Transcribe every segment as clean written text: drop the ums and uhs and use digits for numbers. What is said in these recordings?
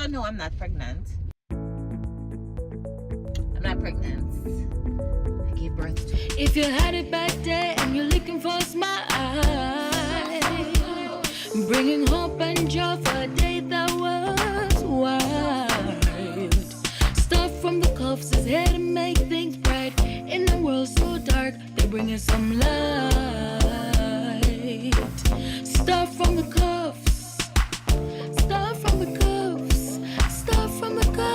So no, I'm not pregnant. I'm not pregnant. I gave birth to. If you had a bad day and you're looking for a smile, bringing hope and joy for a day that was wild. Stuff from the cuffs is here to make things bright. In a world so dark, they're bringing some light. Stuff from the cuffs. Stuff from the cuffs. Stuff from the cuffs.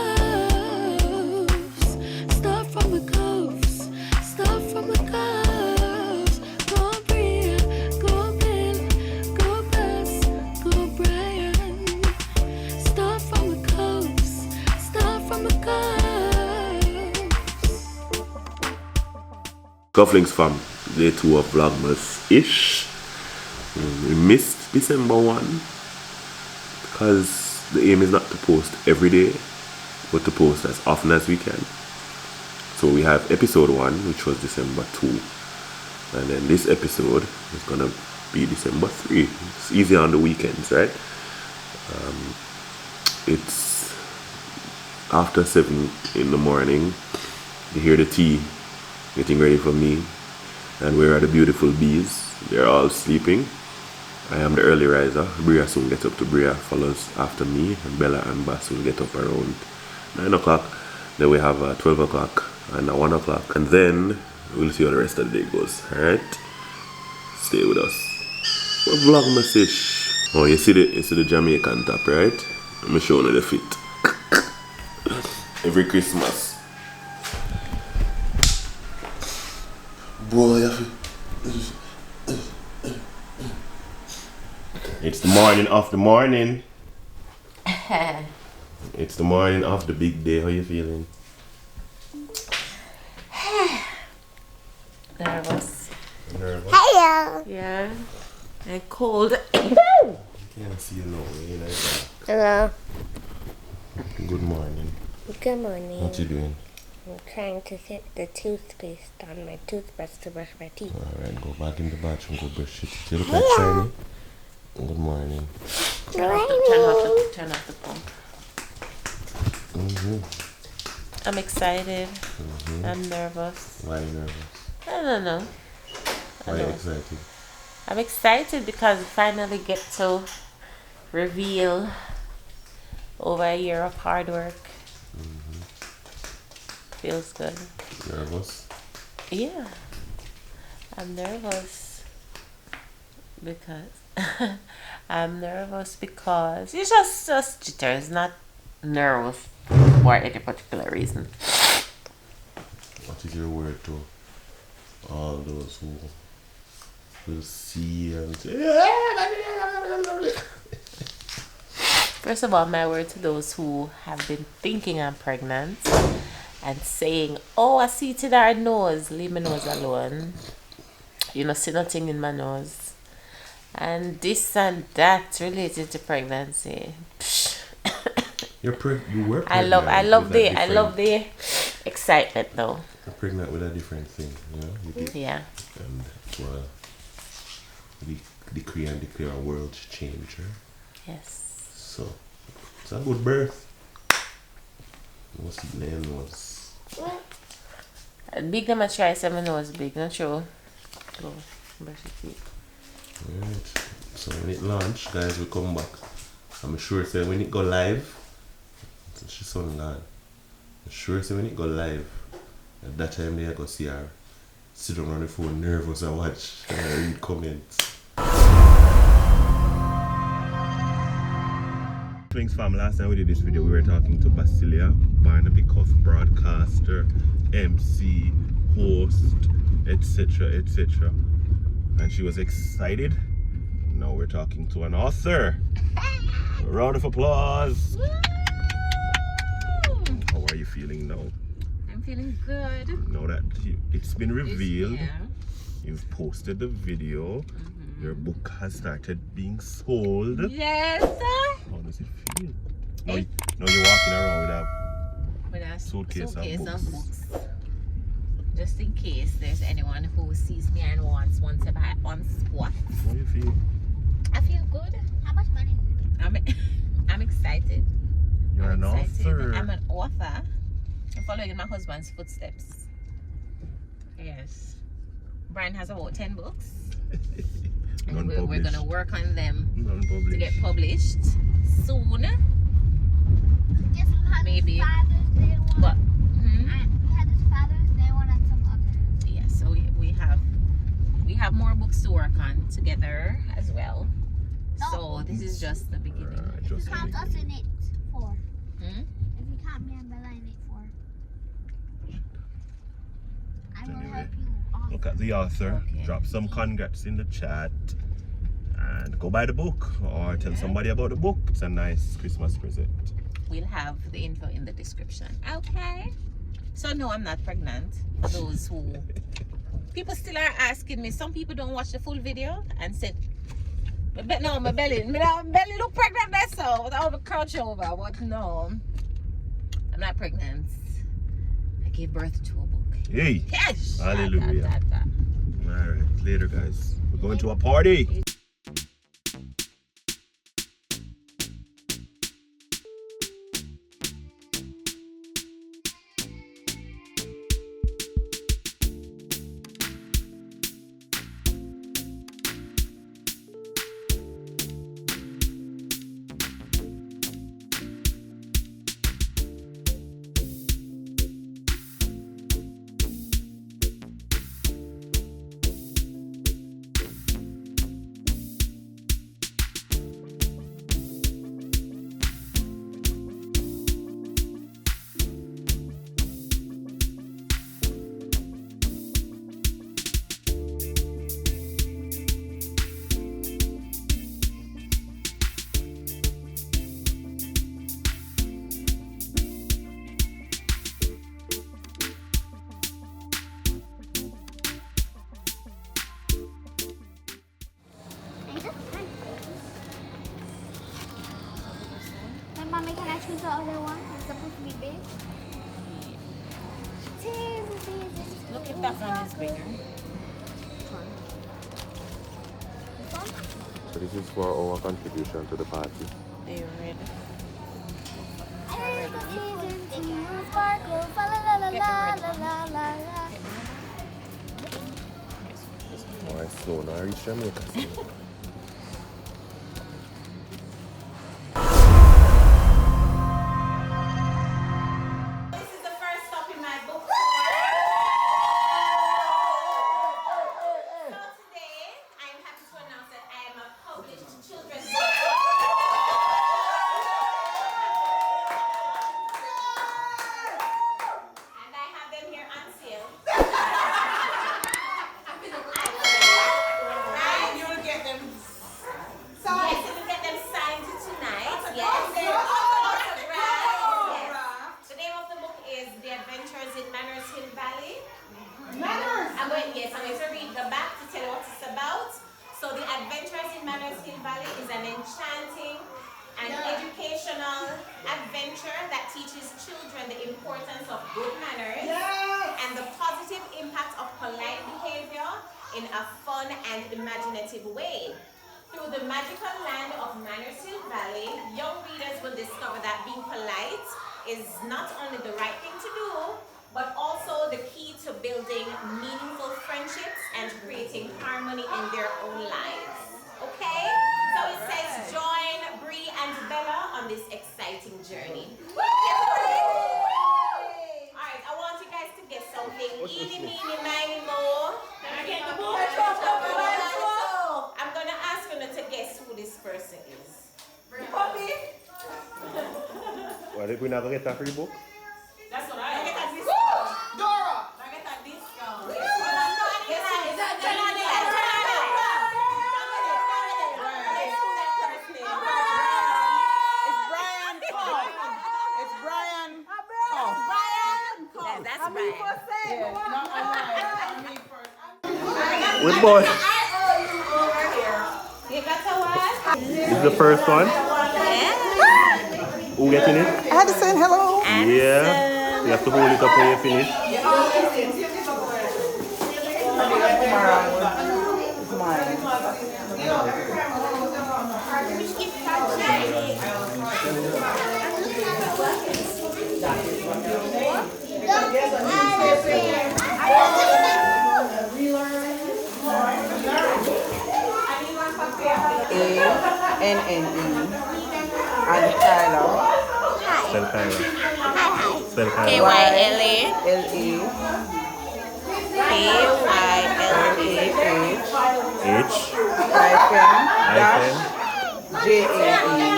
Stuff from the cuffs. Stuff from the cuffs. Go Bria, go Bill, go Bess, go Brian. Stuff from the cuffs. Stuff from the cuffs. Cufflinks fam, day 2 of Vlogmas-Ish. We missed December 1 because the aim is not to post every day, but to post as often as we can. So we have episode 1, which was December 2, and then this episode is gonna be December 3. It's easy on the weekends, right? It's after 7 in the morning. You hear the tea getting ready for me, and where are the beautiful bees? They're all sleeping. I am the early riser. Bria soon gets up. To Bria follows after me, and Bella and Bas will get up around 9 o'clock. Then we have 12 o'clock and 1 o'clock, and then we'll see how the rest of the day goes. Alright? Stay with us. What Vlogmas-Ish? Oh, you see the Jamaican top, right? Let me show you the fit. Every Christmas. Boy, it's the morning of the morning. It's the morning of the big day. How you feeling? Nervous. Nervous? Hello. Yeah. And cold. Can't see you now. You like that. Hello. Good morning. Good morning. What you doing? I'm trying to get the toothpaste on my toothbrush to brush my teeth. Alright, go back in the bathroom, go brush it. You look like shiny. Good morning. Turn off the pump. I'm excited. I'm nervous. Why are you nervous? I don't know. Why are you excited? I'm excited because I finally get to reveal over a year of hard work. Feels good. Nervous? Yeah. I'm nervous because it's just jitters, not nervous for any particular reason. What is your word to all those who will see and say, First of all, my word to those who have been thinking I'm pregnant and saying, oh, I see it in our nose, leave my nose alone. You know, see nothing in my nose. And this and that related to pregnancy. you were pregnant. I love the excitement though. You're pregnant with a different thing, you know? You did. Yeah. And well, decree and declare a world changer. Yes. So it's a good birth. What's the name was? Big them a try 7 nose big, not sure. Go brush your teeth. Alright. So when it launch, guys will come back. I'm sure say when it go live, she's son gone. I'm sure say when it go live, at that time they go see her sit down on the phone nervous and watch and read comments. Thanks fam, last time we did this video we were talking to Basillia, Barnaby Cuff broadcaster, MC, host, etc, etc. And she was excited. Now we're talking to an author. A round of applause. How are you feeling now? I'm feeling good. Now that it's been revealed, Yeah. you've posted the video, your book has started being sold. Yes. How does it feel? Now you're walking around with a With a suitcase of books. Just in case there's anyone who sees me and wants to buy on spot. How do you feel? I feel good. How much money? I'm excited. You're an author. I'm an author. I'm following in my husband's footsteps. Yes. Brian has about 10 books. And we're going to work on them to get published soon. Yes, we had Maybe. this Father's Day one. But, And we had this Father's Day one and some others. yeah, so we have more books to work on together as well. So this is just the beginning. If you count us in it, 4. Hmm? If you count me and Bella in it, 4. I will Anyway, help you. Author. Look at the author. Okay. Drop some congrats in the chat. And go buy the book or tell somebody about the book. It's a nice Christmas present. We'll have the info in the description. Okay. So no, I'm not pregnant. For those who people still are asking me. Some people don't watch the full video and said, no, my belly look pregnant. That's so. I will crouch over. But no, I'm not pregnant. I gave birth to a book. Hey! Yes. Hallelujah. Alright, later guys. We're going to a party. Hey, Mommy, can I choose the other one? It's supposed to be big. Look if that one is bigger. So this is for our contribution to the party. Are you ready? Oh, it's slow now. I reach Jamaica. This is the first stop in my book. So today, I'm happy to announce that I am a published children's book. And I have them here on sale. Right? You will get them signed. Yes, you will get them signed tonight. Yes. The name of the book is The Adventures in Mannershill Valley. I'm going to read the back to tell you what it's about. So The Adventures in Mannershill Valley is an enchanting and educational adventure that teaches children the importance of good manners and the positive impact of polite behavior in a fun and imaginative way. Through the magical land of Mannershill Valley, young readers will discover that being polite is not only the right thing to do, but also the key to building meaningful friendships and creating harmony in their own lives. Okay? So it says join Bree and Bella on this exciting journey. Alright, I want you guys to get something. Eeny, meeny, miny, mo. I'm gonna ask you to guess who this person is. Well, if we never get that free book? That's what I get a discount. Dora! I get a discount. It's Brian Cole. It's Brian Cole. That's Brian. Yeah, not online. Me first. With boy. You got a what? This is the first one. Who getting it? I had to say hello. Yeah. You have to hold it up when you finish. It's mine. K-Y-L-A-N-N-E. And Kyla. Spell Kyla. Spell Kyla. K-Y-L-A. K-Y-L-A-H H. hyphen dash Hyphen. J-A-E.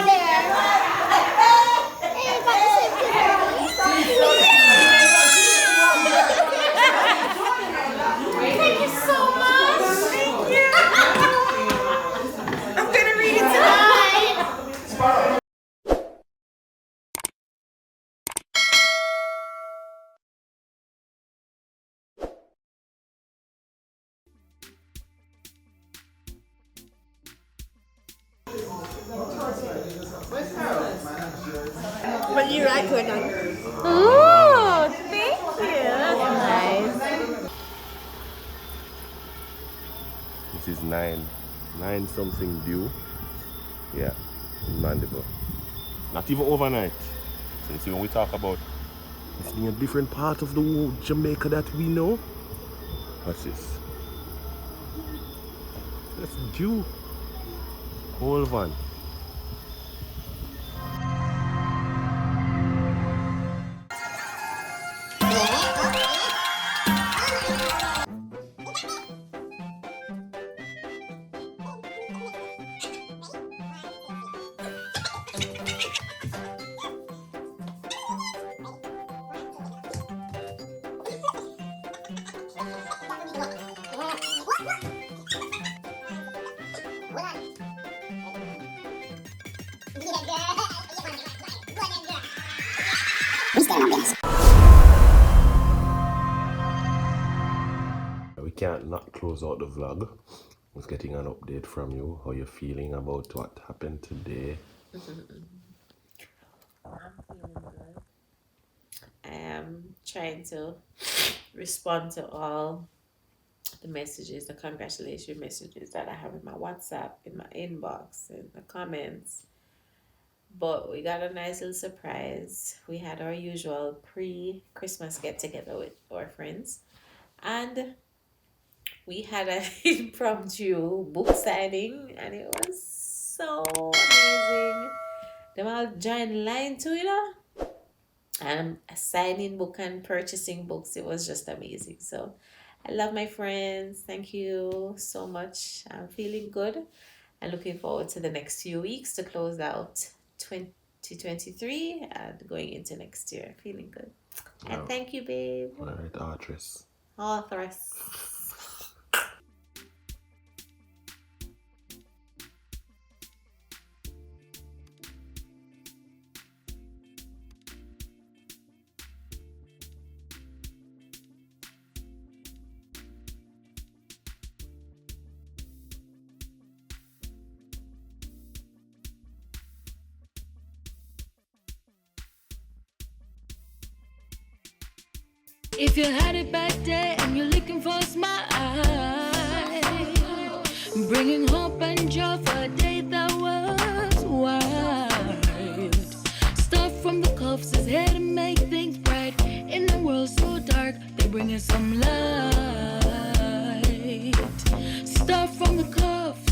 Thank you so much. Thank you. I'm gonna read it tonight. But you like her done. Ooh, thank you. That's nice. This is 9 something due. Yeah, in Mandible. Not even overnight. So you see when we talk about it's in a different part of the world, Jamaica that we know. What's this? That's due. Whole van. We can't not close out the vlog. I was getting an update from you. How you feeling about what happened today? I'm feeling good. I am trying to respond to all the messages, the congratulatory messages that I have in my WhatsApp, in my inbox, in the comments. But we got a nice little surprise. We had our usual pre-Christmas get-together with our friends. And we had an impromptu book signing, and it was so amazing. Them all joined line too, you know? And signing book and purchasing books, it was just amazing. So I love my friends. Thank you so much. I'm feeling good and looking forward to the next few weeks to close out 2023 and going into next year. Feeling good. And Wow. thank you, babe. All right, Artress. Authoress. If you had a bad day and you're looking for a smile, bringing hope and joy for a day that was wild. Stuff from the cuffs is here to make things bright. In a world so dark, they're bringing some light. Stuff from the cuffs.